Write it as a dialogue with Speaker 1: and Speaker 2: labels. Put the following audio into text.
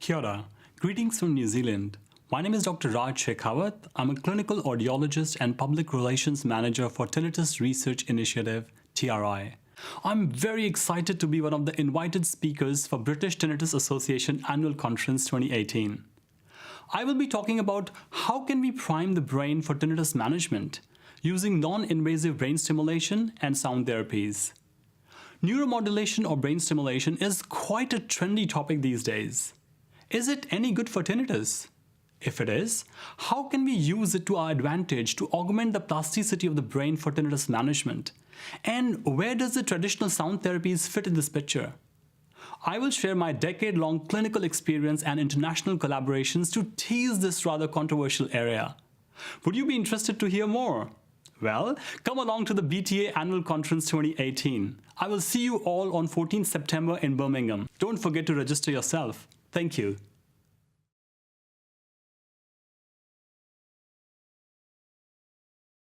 Speaker 1: Kia ora. Greetings from New Zealand. My name is Dr. Raj BTA. I'm a clinical audiologist and public relations manager for Tinnitus Research Initiative, TRI. I'm very excited to be one of the invited speakers for British Tinnitus Association Annual Conference 2018. I will be talking about how can we prime the brain for tinnitus management using non-invasive brain stimulation and sound therapies. Neuromodulation or brain stimulation is quite a trendy topic these days. Is it any good for tinnitus? If it is, how can we use it to our advantage to augment the plasticity of the brain for tinnitus management? And where does the traditional sound therapies fit in this picture? I will share my decade-long clinical experience and international collaborations to tease this rather controversial area. Would you be interested to hear more? Well, come along to the BTA Annual Conference 2018. I will see you all on 14th September in Birmingham. Don't forget to register yourself. Thank you.